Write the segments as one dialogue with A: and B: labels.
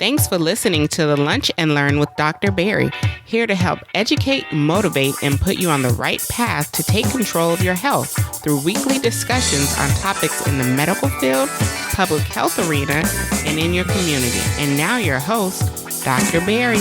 A: Thanks for listening to the Lunch and Learn with Dr. Barry, here to help educate, motivate, and put you on the right path to take control of your health through weekly discussions on topics in the medical field, public health arena, and in your community. And now your host, Dr. Barry.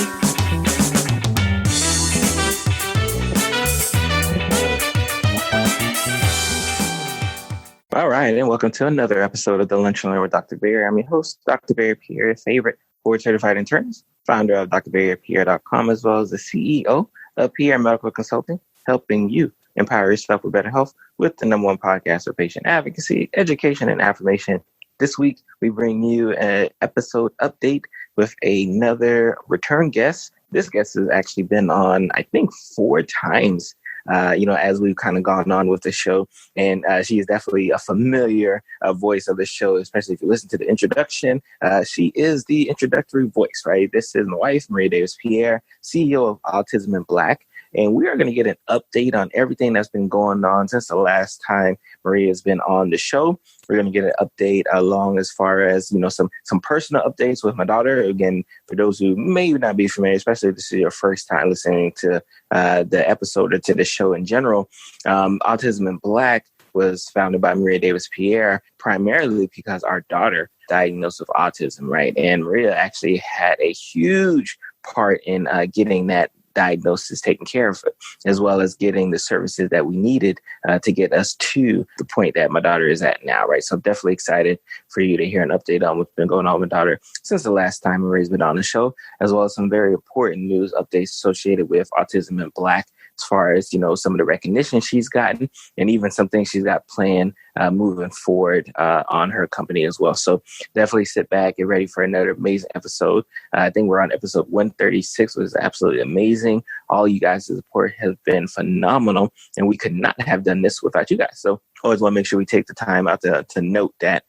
B: All right, and welcome to another episode of the Lunch and Learn with Dr. Barry. I'm your host, Dr. Barry-Pierre, your favorite board-certified internist, founder of drbarrypierre.com, as well as the CEO of Pierre Medical Consulting, helping you empower yourself with better health with the #1 podcast for patient advocacy, education, and affirmation. This week, we bring you an episode update with another return guest. This guest has actually been on, I think, 4 times as we've kind of gone on with the show. And she is definitely a familiar voice of the show, especially if you listen to the introduction. She is the introductory voice, right? This is my wife, Maria Davis-Pierre, CEO of Autism in Black. And we are going to get an update on everything that's been going on since the last time Maria has been on the show. We're going to get an update along as far as, some personal updates with my daughter. Again, for those who may not be familiar, especially if this is your first time listening to the episode or to the show in general, Autism in Black was founded by Maria Davis-Pierre primarily because our daughter diagnosed with autism, right? And Maria actually had a huge part in getting that diagnosis taken care of, as well as getting the services that we needed to get us to the point that my daughter is at now, right? So I'm definitely excited for you to hear an update on what's been going on with my daughter since the last time Maria's been on the show, as well as some very important news updates associated with Autism in Black, as far as, some of the recognition she's gotten and even some things she's got planned moving forward on her company as well. So definitely sit back, get ready for another amazing episode. I think we're on episode 136, which is absolutely amazing. All you guys' support has been phenomenal, and we could not have done this without you guys. So always want to make sure we take the time out to note that,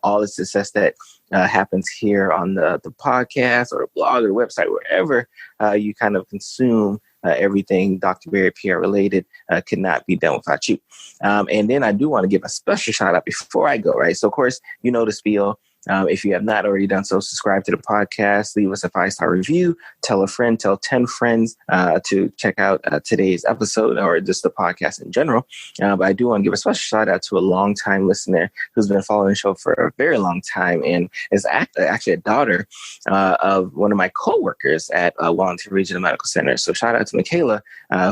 B: all the success that happens here on the podcast or the blog or the website, wherever you kind of consume everything Dr. Barry-Pierre related could not be done without you. And then I do want to give a special shout out before I go, right? So of course, the spiel. If you have not already done so, subscribe to the podcast, leave us a 5-star review, tell a friend, tell 10 friends to check out today's episode or just the podcast in general. But I do want to give a special shout out to a longtime listener who's been following the show for a very long time and is actually a daughter of one of my coworkers at Wellington Regional Medical Center. So shout out to Michaela,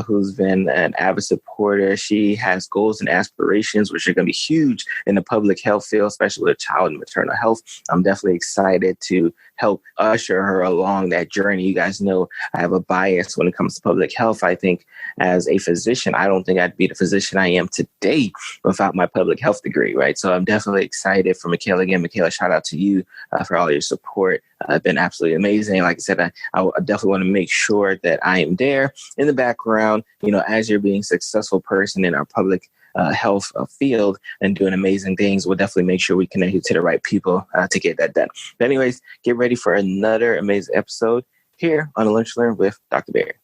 B: who's been an avid supporter. She has goals and aspirations, which are going to be huge in the public health field, especially with child and maternal health. I'm definitely excited to help usher her along that journey. You guys know I have a bias when it comes to public health. I think as a physician, I don't think I'd be the physician I am today without my public health degree, right? So I'm definitely excited for Michaela. Again, Michaela, shout out to you for all your support. It's been absolutely amazing. Like I said, I definitely want to make sure that I am there in the background, as you're being a successful person in our public health field and doing amazing things. We'll definitely make sure we connect you to the right people to get that done. But anyways, get ready for another amazing episode here on the Lunch Learn with Dr. Barry.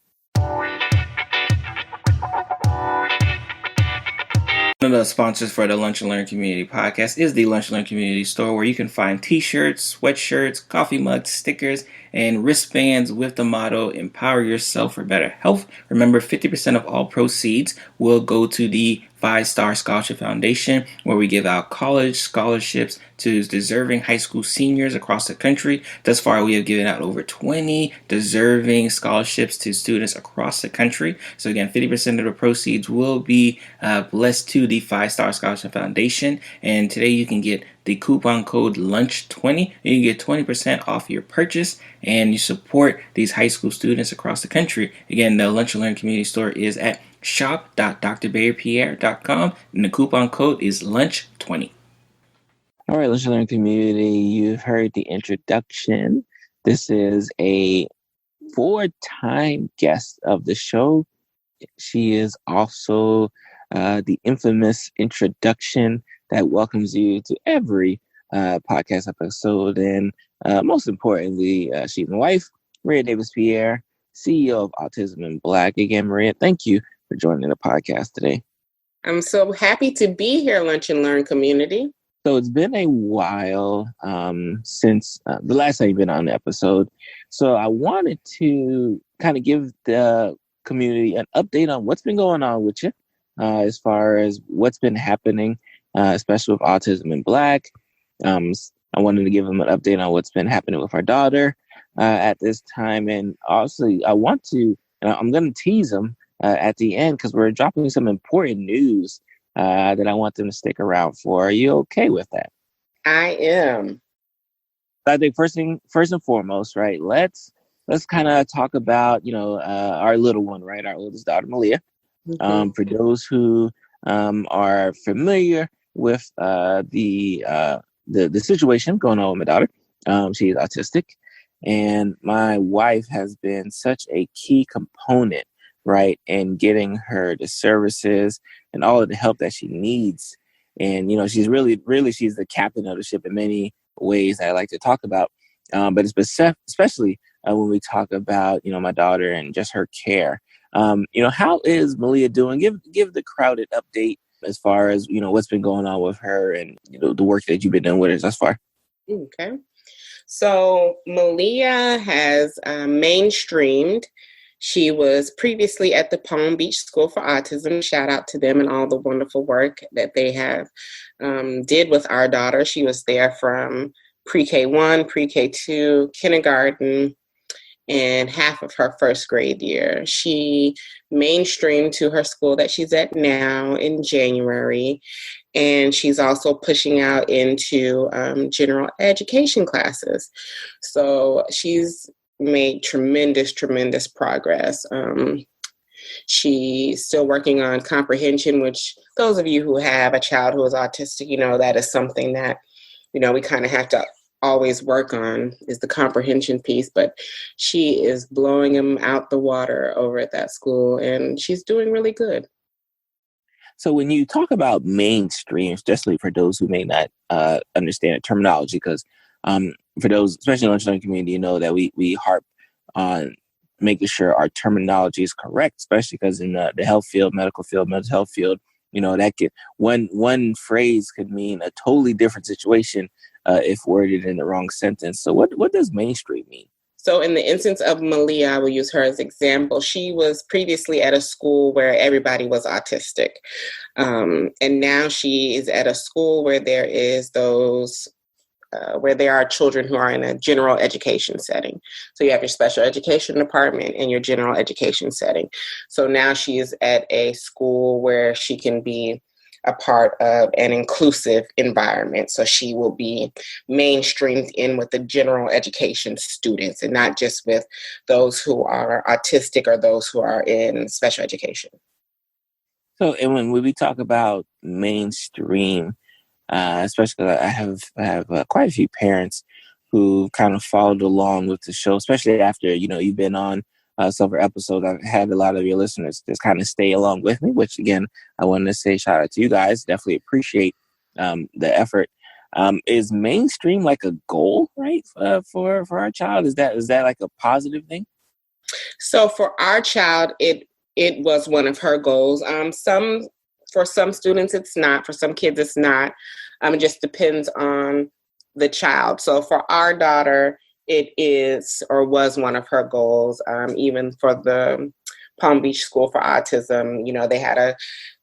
B: One of the sponsors for the Lunch and Learn Community Podcast is the Lunch and Learn Community Store, where you can find t-shirts, sweatshirts, coffee mugs, stickers, and wristbands with the motto, empower yourself for better health. Remember, 50% of all proceeds will go to the 5-Star Scholarship Foundation, where we give out college scholarships to deserving high school seniors across the country. Thus far, we have given out over 20 deserving scholarships to students across the country. So again, 50% of the proceeds will be blessed to the 5-Star Scholarship Foundation. And today you can get the coupon code LUNCH20. You can get 20% off your purchase, and you support these high school students across the country. Again, the Lunch and Learn Community Store is at shop.drbarrypierre.com, and the coupon code is LUNCH20. All right, Lunch and Learn Community, you've heard the introduction. This is a 4-time guest of the show. She is also the infamous introduction that welcomes you to every podcast episode. And most importantly, she's my wife, Maria Davis-Pierre, CEO of Autism in Black. Again, Maria, thank you for joining the podcast today.
A: I'm so happy to be here, Lunch and Learn community.
B: So it's been a while since the last time you've been on the episode. So I wanted to kind of give the community an update on what's been going on with you as far as what's been happening, especially with Autism in Black. I wanted to give them an update on what's been happening with our daughter at this time. And also, I want to, and I'm going to tease them at the end because we're dropping some important news that I want them to stick around for. Are you okay with that?
A: I am.
B: I think first and foremost, right? Let's kind of talk about our little one, right? Our oldest daughter, Malia.
A: Mm-hmm.
B: For those who are familiar with the situation going on with my daughter, she is autistic, and my wife has been such a key component, right, in getting her the services and all of the help that she needs. And she's really she's the captain of the ship in many ways that I like to talk about. But it's especially when we talk about my daughter and just her care. How is Malia doing? Give the crowd an update as far as what's been going on with her and the work that you've been doing with her thus far.
A: Okay. So Malia has mainstreamed. She was previously at the Palm Beach School for Autism. Shout out to them and all the wonderful work that they have did with our daughter. She was there from pre-K1, pre-K2, kindergarten, and half of her first grade year. She mainstreamed to her school that she's at now in January. And she's also pushing out into general education classes. So she's made tremendous progress. She's still working on comprehension, which those of you who have a child who is autistic, that is something that, we kind of have to always work on, is the comprehension piece. But she is blowing them out the water over at that school, and she's doing really good.
B: So when you talk about mainstream, especially for those who may not understand the terminology, because for those, especially in the lunch learning community, that we harp on making sure our terminology is correct, especially because in the health field, medical field, mental health field, that could one phrase could mean a totally different situation if worded in the wrong sentence. So what does mainstream mean?
A: So in the instance of Malia, I will use her as example. She was previously at a school where everybody was autistic. And now she is at a school where there is where there are children who are in a general education setting. So you have your special education department and your general education setting. So now she is at a school where she can be a part of an inclusive environment. So she will be mainstreamed in with the general education students and not just with those who are autistic or those who are in special education.
B: So, and when we talk about mainstream, especially I have quite a few parents who kind of followed along with the show, especially after, you've been on several episodes. I've had a lot of your listeners just kind of stay along with me, which again, I wanted to say shout out to you guys. Definitely appreciate the effort. Is mainstream like a goal, right? For our child? Is that like a positive thing?
A: So for our child, it was one of her goals. For some students, it's not. For some kids, it's not. It just depends on the child. So for our daughter, it is or was one of her goals. Even for the Palm Beach School for Autism, they had a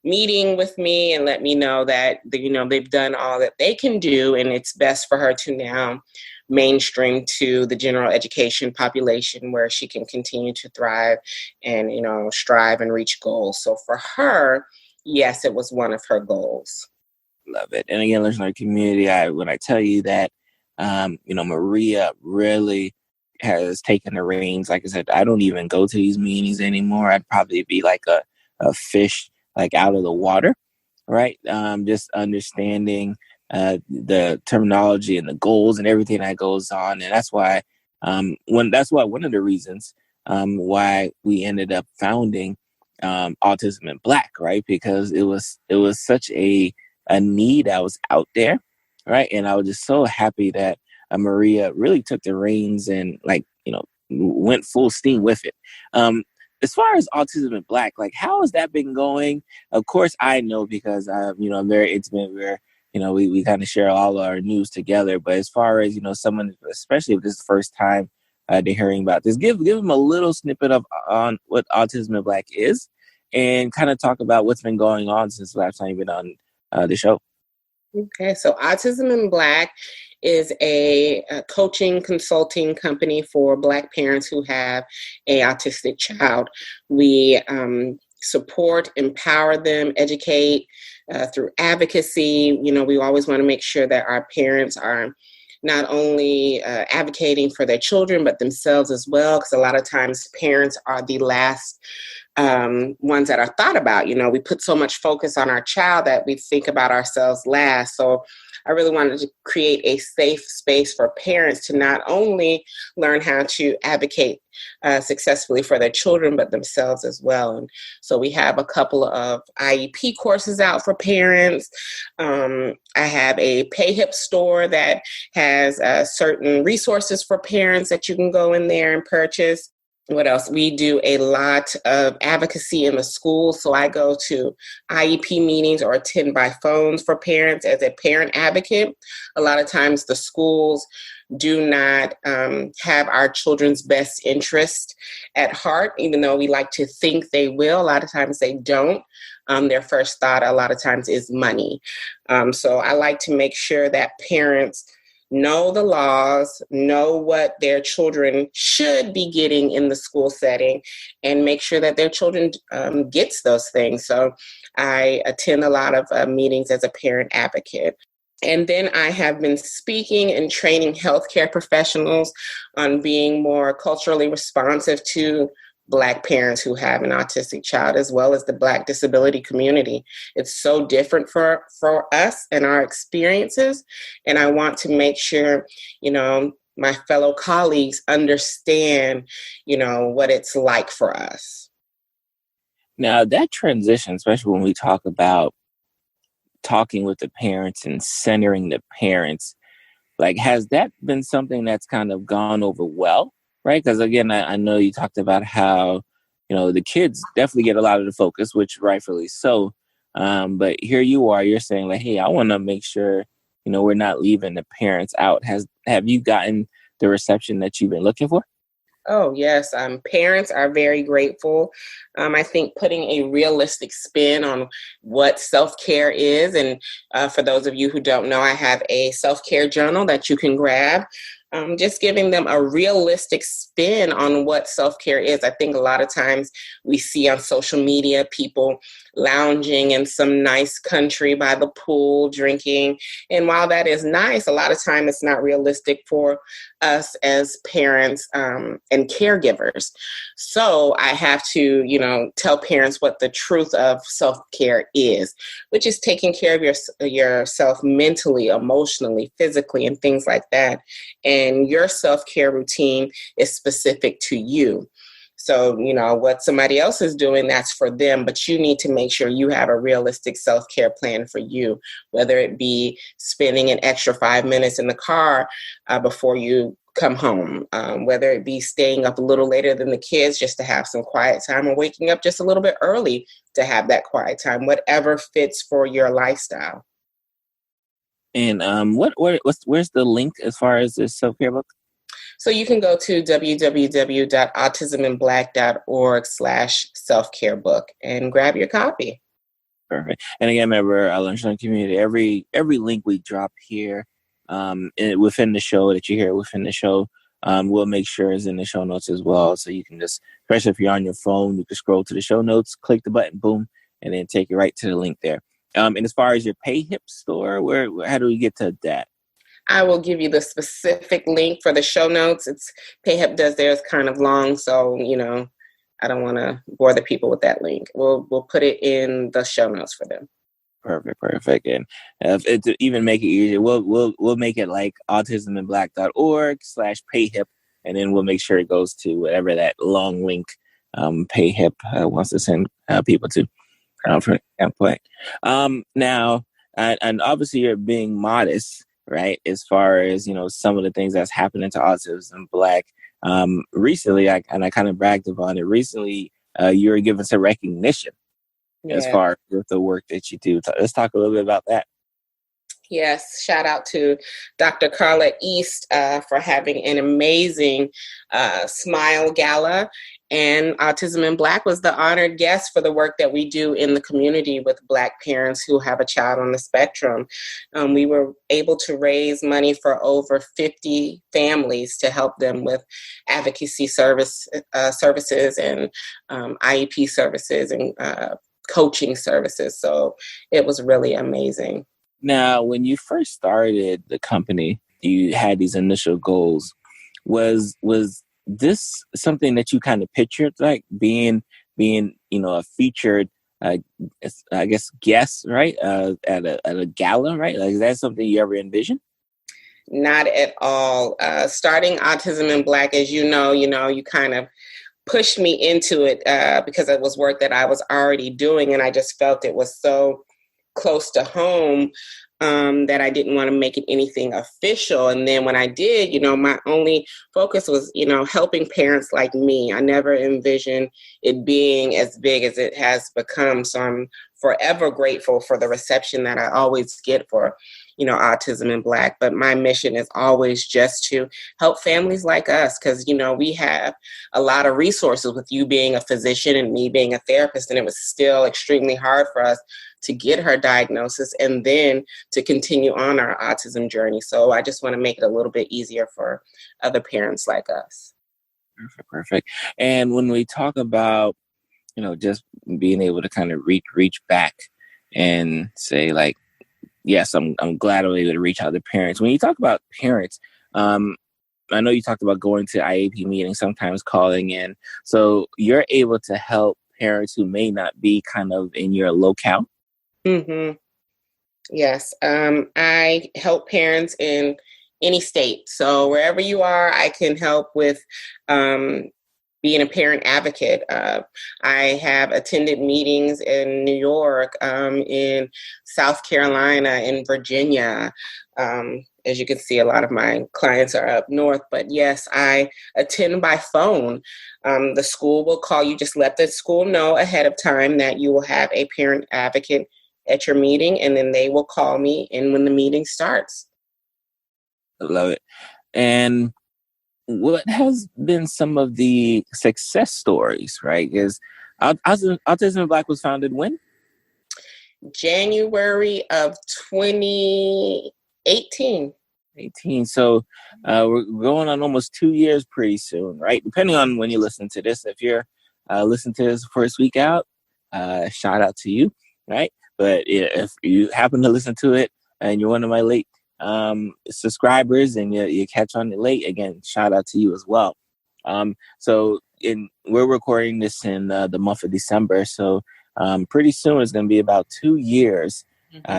A: meeting with me and let me know that they've done all that they can do, and it's best for her to now mainstream to the general education population where she can continue to thrive and strive and reach goals. So for her, yes, it was one of her goals.
B: Love it. And again, listening to our community, when I tell you that Maria really has taken the reins. Like I said, I don't even go to these meetings anymore. I'd probably be like a fish like out of the water, right? Just understanding the terminology and the goals and everything that goes on. And that's why one of the reasons why we ended up founding Autism in Black, right? Because it was such a need that was out there, right? And I was just so happy that Maria really took the reins and went full steam with it. As far as Autism in Black, how has that been going? Of course, I know because I'm very intimate. We're
C: we kind of share all our news together. But as far as, someone, especially if this is the first time they're hearing about this, give them a little snippet on what Autism in Black is, and kind of talk about what's been going on since the last time you've been on the show.
A: Okay, so Autism in Black is a coaching consulting company for Black parents who have a autistic child. We support, empower them, educate through advocacy. We always want to make sure that our parents are not only advocating for their children, but themselves as well, because a lot of times parents are the last ones that are thought about. We put so much focus on our child that we think about ourselves last. So I really wanted to create a safe space for parents to not only learn how to advocate successfully for their children, but themselves as well. And so we have a couple of Iep courses out for parents. I have a Iep store that has certain resources for parents that you can go in there and purchase. What else? We do a lot of advocacy in the school. So I go to IEP meetings or attend by phones for parents as a parent advocate. A lot of times the schools do not have our children's best interest at heart, even though we like to think they will. A lot of times they don't. Their first thought a lot of times is money. So I like to make sure that parents know the laws, know what their children should be getting in the school setting, and make sure that their children gets those things. So I attend a lot of meetings as a parent advocate. And then I have been speaking and training healthcare professionals on being more culturally responsive to Black parents who have an autistic child, as well as the Black disability community. It's so different for us and our experiences. And I want to make sure, my fellow colleagues understand, what it's like for us.
C: Now, that transition, especially when we talk about talking with the parents and centering the parents, has that been something that's kind of gone over well? Right? Because again, I know you talked about how, the kids definitely get a lot of the focus, which rightfully so. But here you are, you're saying hey, I want to make sure, we're not leaving the parents out. Have you gotten the reception that you've been looking for?
A: Oh, yes. Parents are very grateful. I think putting a realistic spin on what self-care is. And for those of you who don't know, I have a self-care journal that you can grab. Just giving them a realistic spin on what self-care is. I think a lot of times we see on social media people lounging in some nice country by the pool, drinking. And while that is nice, a lot of time it's not realistic for us as parents and caregivers. So I have to, tell parents what the truth of self-care is, which is taking care of yourself mentally, emotionally, physically, and things like that. And your self-care routine is specific to you. So, what somebody else is doing, that's for them, but you need to make sure you have a realistic self-care plan for you, whether it be spending an extra 5 minutes in the car before you come home, whether it be staying up a little later than the kids just to have some quiet time, or waking up just a little bit early to have that quiet time, whatever fits for your lifestyle.
C: And where's the link as far as this self-care book?
A: So you can go to www.autisminblack.org/self-care book and grab your copy.
C: Perfect. And again, remember, our Lunchtime Community, every link we drop here within the show that you hear within the show, we'll make sure is in the show notes as well. So you can just, especially if you're on your phone, you can scroll to the show notes, click the button, boom, and then take you right to the link there. And as far as your Iep store, how do we get to that?
A: I will give you the specific link for the show notes. Iep does theirs kind of long, so I don't want to bore the people with that link. We'll put it in the show notes for them.
C: Perfect. And to even make it easier, we'll make it like autisminblack.org/Iep, and then we'll make sure it goes to whatever that long link Iep wants to send people to. From that point. Now, and obviously you're being modest, right? As far as, some of the things that's happening to Autism Black. Recently, I kind of bragged upon it. Recently, you were given some recognition as far as the work that you do. Let's talk a little bit about that.
A: Yes, shout out to Dr. Carla East for having an amazing Smile Gala. And Autism in Black was the honored guest for the work that we do in the community with Black parents who have a child on the spectrum. We were able to raise money for over 50 families to help them with advocacy services and IEP services and coaching services. So it was really amazing.
C: Now, when you first started the company, you had these initial goals. Was this something that you kind of pictured, like being a featured, I guess, guest, right, at a gala, right? Like, is that something you ever envisioned?
A: Not at all. Starting Autism in Black, as you know, you kind of pushed me into it because it was work that I was already doing, and I just felt it was so close to home that I didn't want to make it anything official. And then when I did, my only focus was, helping parents like me. I never envisioned it being as big as it has become. So I'm forever grateful for the reception that I always get for, Autism in Black. But my mission is always just to help families like us because, we have a lot of resources with you being a physician and me being a therapist. And it was still extremely hard for us to get her diagnosis and then to continue on our autism journey. So I just want to make it a little bit easier for other parents like us.
C: Perfect. And when we talk about, just being able to kind of reach back and say, like, yes, I'm glad I'm able to reach out to parents. When you talk about parents, I know you talked about going to IEP meetings, sometimes calling in. So you're able to help parents who may not be kind of in your locale.
A: Mm-hmm. Yes. I help parents in any state. So wherever you are, I can help with being a parent advocate. I have attended meetings in New York, in South Carolina, in Virginia. As you can see, a lot of my clients are up north. But yes, I attend by phone. The school will call you. Just let the school know ahead of time that you will have a parent advocate at your meeting, and then they will call me in when the meeting starts.
C: I love it. And what has been some of the success stories, right? Is Autism in Black was founded when?
A: January of 2018.
C: 18. So we're going on almost 2 years pretty soon, right? Depending on when you listen to this. If you're listening to this first week out, shout out to you, right? But if you happen to listen to it and you're one of my late subscribers and you catch on it late, again, shout out to you as well. So we're recording this in the month of December. So pretty soon it's going to be about 2 years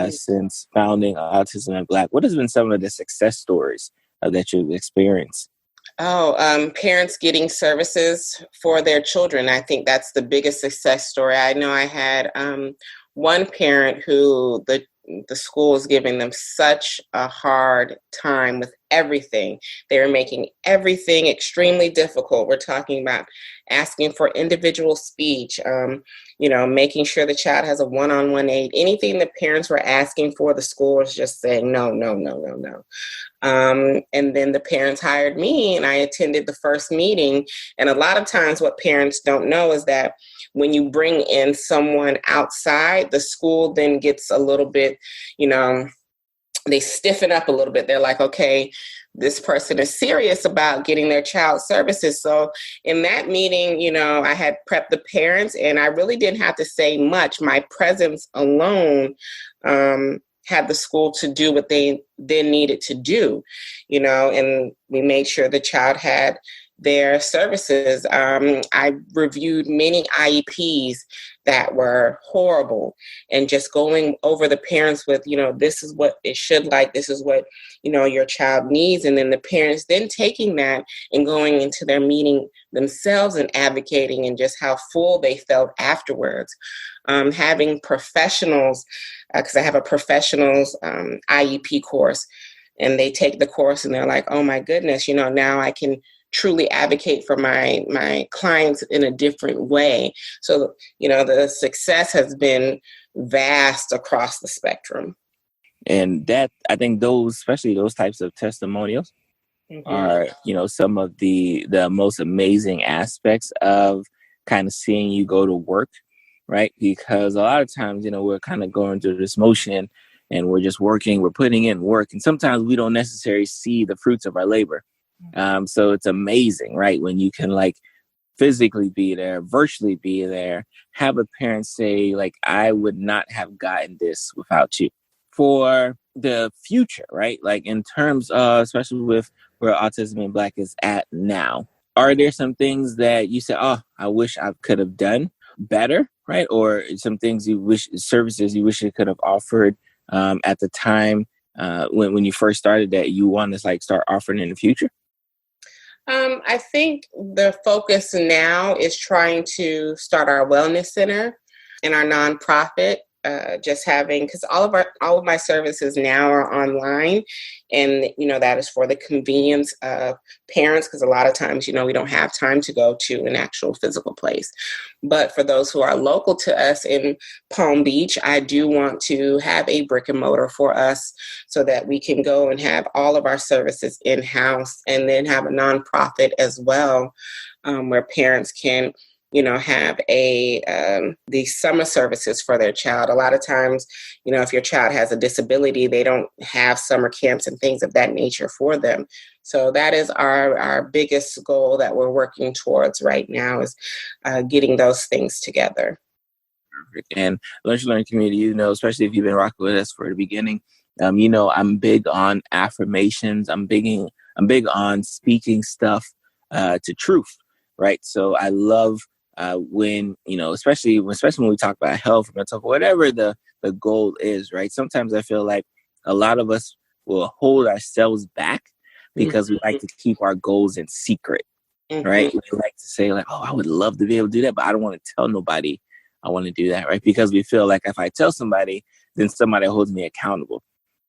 C: since founding Autism in Black. What has been some of the success stories that you've experienced?
A: Parents getting services for their children. I think that's the biggest success story. I know I had one parent who the school was giving them such a hard time with everything. They were making everything extremely difficult. We're talking about asking for individual speech, making sure the child has a one-on-one aid. Anything the parents were asking for, the school was just saying, no, no, no, no, no. And then the parents hired me and I attended the first meeting. And a lot of times what parents don't know is that when you bring in someone outside, the school then gets a little bit, they stiffen up a little bit. They're like, okay, this person is serious about getting their child services. So in that meeting, I had prepped the parents and I really didn't have to say much. My presence alone had the school to do what they then needed to do, and we made sure the child had their services. I reviewed many IEPs that were horrible and just going over the parents with, this is what it should like, this is what, your child needs. And then the parents then taking that and going into their meeting themselves and advocating and just how full they felt afterwards. Having professionals, because I have a professionals IEP course, and they take the course and they're like, oh my goodness, now I can truly advocate for my clients in a different way. So, the success has been vast across the spectrum.
C: And that, I think those, especially those types of testimonials are, some of the most amazing aspects of kind of seeing you go to work, right? Because a lot of times, we're kind of going through this motion and we're just working, we're putting in work. And sometimes we don't necessarily see the fruits of our labor. So it's amazing, right? When you can like physically be there, virtually be there, have a parent say like, I would not have gotten this without you. For the future, right? Like in terms of, especially with where Autism in Black is at now, are there some things that you say, oh, I wish I could have done better, right? Or some things services you wish you could have offered at the time when you first started that you want to like start offering in the future?
A: I think the focus now is trying to start our wellness center and our nonprofit. Just having, because all of my services now are online, and that is for the convenience of parents, because a lot of times we don't have time to go to an actual physical place. But for those who are local to us in Palm Beach, I do want to have a brick and mortar for us so that we can go and have all of our services in-house, and then have a nonprofit as well, where parents can have the summer services for their child. A lot of times, if your child has a disability, they don't have summer camps and things of that nature for them. So that is our biggest goal that we're working towards right now, is getting those things together.
C: Perfect. And Lunch and Learn community, especially if you've been rocking with us for the beginning, I'm big on affirmations. I'm big on speaking stuff to truth, right? So I love when, especially when we talk about health, mental health, whatever the goal is, right? Sometimes I feel like a lot of us will hold ourselves back because we like to keep our goals in secret, right? We like to say like, oh, I would love to be able to do that, but I don't want to tell nobody I want to do that, right? Because we feel like if I tell somebody, then somebody holds me accountable.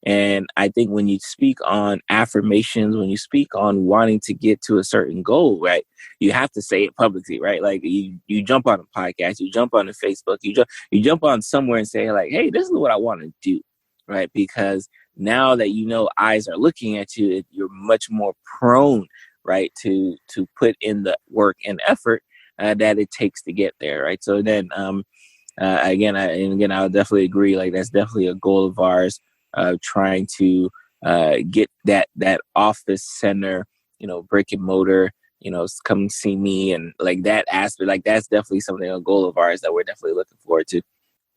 C: And I think when you speak on affirmations, when you speak on wanting to get to a certain goal, right, you have to say it publicly, right? Like you jump on a podcast, you jump on a Facebook, you jump on somewhere and say like, hey, this is what I want to do, right? Because now that eyes are looking at you, you're much more prone, right, to put in the work and effort that it takes to get there, right? So then, again, I would definitely agree. Like that's definitely a goal of ours. Trying to get that office center, brick and mortar, come see me, and like that aspect, like that's definitely something, a goal of ours that we're definitely looking forward to.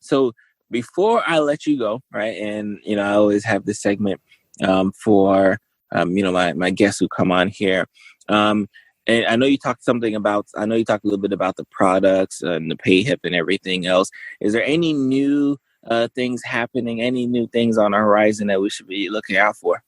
C: So before I let you go, right, and I always have this segment for my guests who come on here. And I know you talked a little bit about the products and the PayHip and everything else. Is there any new things happening, any new things on the horizon that we should be looking out for?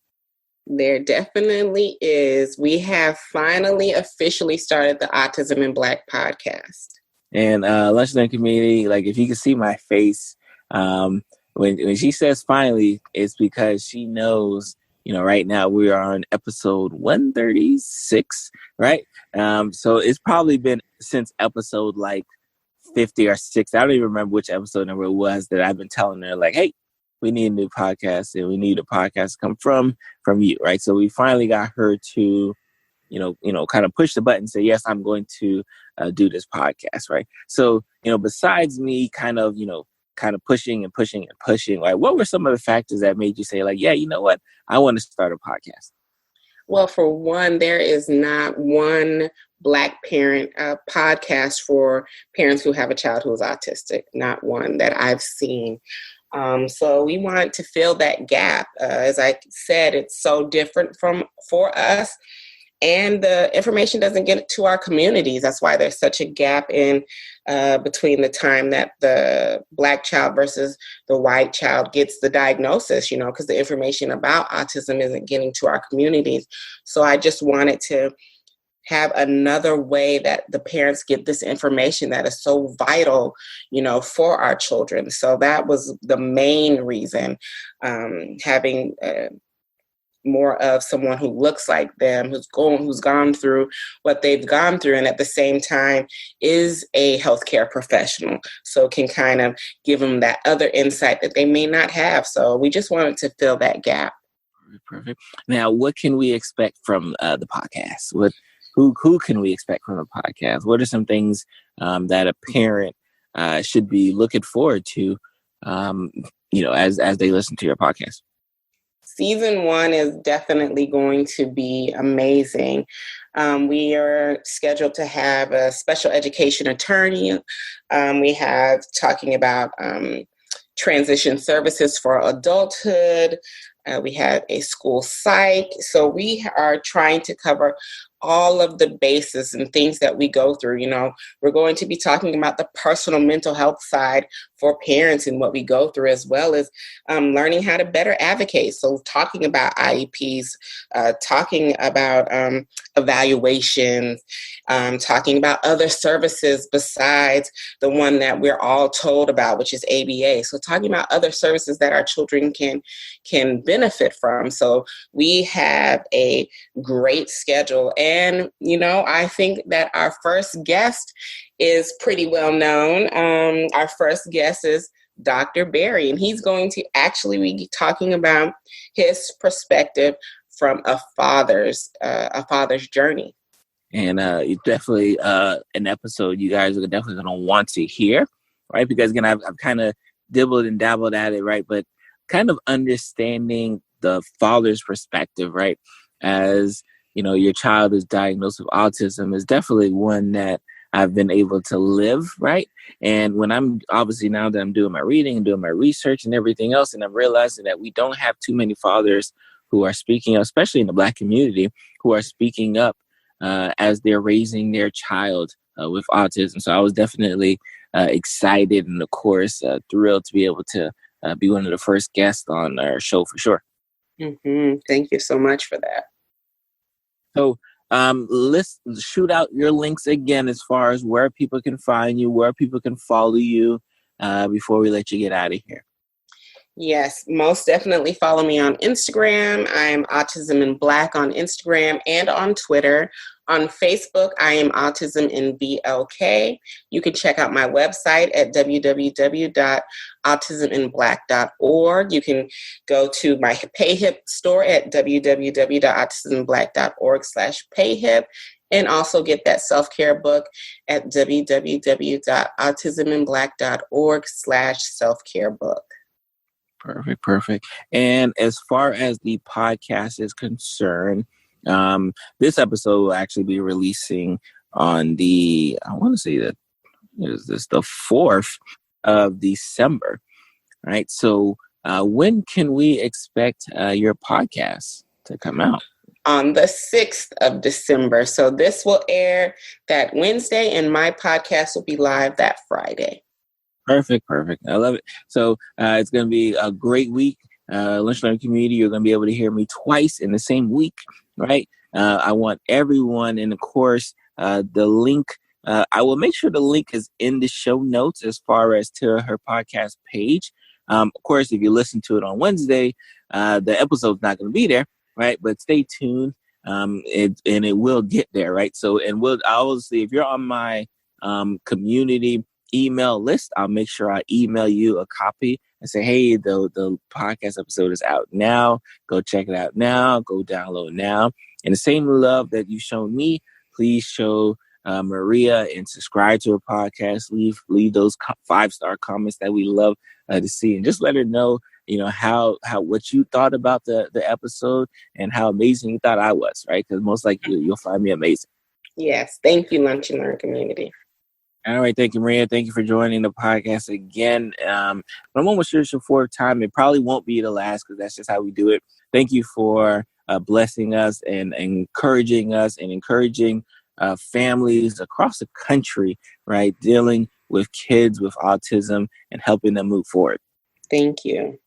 A: There definitely is. We have finally officially started the Autism in Black podcast.
C: And Lunch and Learn community, like if you can see my face, when she says finally, it's because she knows, right now we are on episode 136, right? So it's probably been since episode like 50 or 60. I don't even remember which episode number it was that I've been telling her like, hey, we need a new podcast and we need a podcast to come from you, right? So we finally got her to, kind of push the button and say, yes, I'm going to do this podcast, right? So, besides me kind of pushing, like what were some of the factors that made you say like, yeah, you know what? I want to start a podcast?
A: Well, for one, there is not one Black parent podcast for parents who have a child who is autistic, not one that I've seen. So we wanted to fill that gap. As I said, it's so different for us, and the information doesn't get to our communities. That's why there's such a gap in between the time that the Black child versus the white child gets the diagnosis, because the information about autism isn't getting to our communities. So I just wanted to have another way that the parents get this information that is so vital, for our children. So that was the main reason, having more of someone who looks like them, who's gone through what they've gone through, and at the same time is a healthcare professional. So can kind of give them that other insight that they may not have. So we just wanted to fill that gap.
C: Perfect. Now, what can we expect from the podcast? Who can we expect from the podcast? What are some things that a parent should be looking forward to, as they listen to your podcast?
A: Season 1 is definitely going to be amazing. We are scheduled to have a special education attorney. We have talking about transition services for adulthood. We have a school psych. So we are trying to cover all of the bases and things that we go through. We're going to be talking about the personal mental health side for parents and what we go through, as well as learning how to better advocate. So talking about IEPs, talking about evaluations, talking about other services besides the one that we're all told about, which is ABA. So talking about other services that our children can benefit from. So we have a great schedule. And, I think that our first guest is pretty well known. Our first guest is Dr. Barry, and he's going to actually be talking about his perspective from a father's journey.
C: And it's definitely an episode you guys are definitely going to want to hear, right? Because, again, I've kind of dibbled and dabbled at it, right? But kind of understanding the father's perspective, right? As, your child is diagnosed with autism is definitely one that I've been able to live, right? And when I'm obviously now that I'm doing my reading and doing my research and everything else, and I'm realizing that we don't have too many fathers who are speaking up, especially in the Black community, who are speaking up as they're raising their child with autism. So I was definitely excited and, of course, thrilled to be able to be one of the first guests on our show for sure.
A: Mm-hmm. Thank you so much for that.
C: So let's shoot out your links again as far as where people can find you, where people can follow you before we let you get out of here.
A: Yes, most definitely follow me on Instagram. I'm Autism in Black on Instagram and on Twitter. On Facebook, I am Autism in BLK. You can check out my website at www.autisminblack.org. You can go to my PayHip store at www.autisminblack.org/PayHip. And also get that self-care book at www.autisminblack.org/self-care book.
C: Perfect. And as far as the podcast is concerned, this episode will actually be releasing on the 4th of December, right? So when can we expect your podcast to come out?
A: On the 6th of December. So this will air that Wednesday, and my podcast will be live that Friday.
C: Perfect. I love it. So it's going to be a great week. Lunch Learning Community, you're going to be able to hear me twice in the same week, right? I want everyone, and of course, the link, I will make sure the link is in the show notes as far as to her podcast page. Of course, if you listen to it on Wednesday, the episode's not going to be there, right? But stay tuned, and it will get there, right? So, and obviously, if you're on my community email list, I'll make sure I email you a copy and say, hey, the podcast episode is out now. Go check it out now. Go download now. And the same love that you've shown me, please show Maria and subscribe to her podcast. Leave those 5-star comments that we love to see, and just let her know, how what you thought about the episode and how amazing you thought I was, right? Because most likely you'll find me amazing.
A: Yes, thank you, Lunch and Learn community.
C: All right, thank you, Maria. Thank you for joining the podcast again. I'm almost sure it's your 4th time. It probably won't be the last because that's just how we do it. Thank you for blessing us and encouraging us and encouraging families across the country, right, dealing with kids with autism and helping them move forward.
A: Thank you.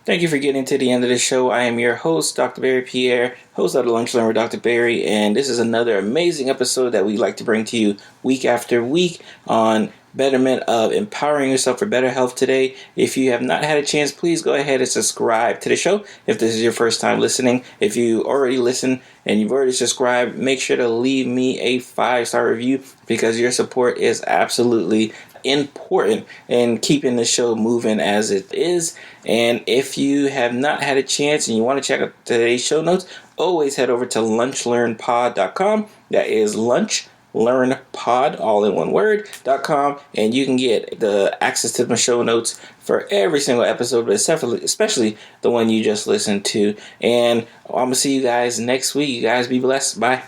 D: Thank you for getting to the end of the show. I am your host, Dr. Barry-Pierre, host of the Lunch Learn with Dr. Barry, and this is another amazing episode that we like to bring to you week after week on betterment of empowering yourself for better health today. If you have not had a chance, please go ahead and subscribe to the show. If this is your first time listening, if you already listen and you've already subscribed, make sure to leave me a 5-star review, because your support is absolutely important in keeping the show moving as it is. And if you have not had a chance and you want to check out today's show notes, always head over to lunchlearnpod.com. That is lunchlearnpod, all in one word.com, and you can get the access to my show notes for every single episode, but especially the one you just listened to. And I'm gonna see you guys next week. You guys be blessed. Bye.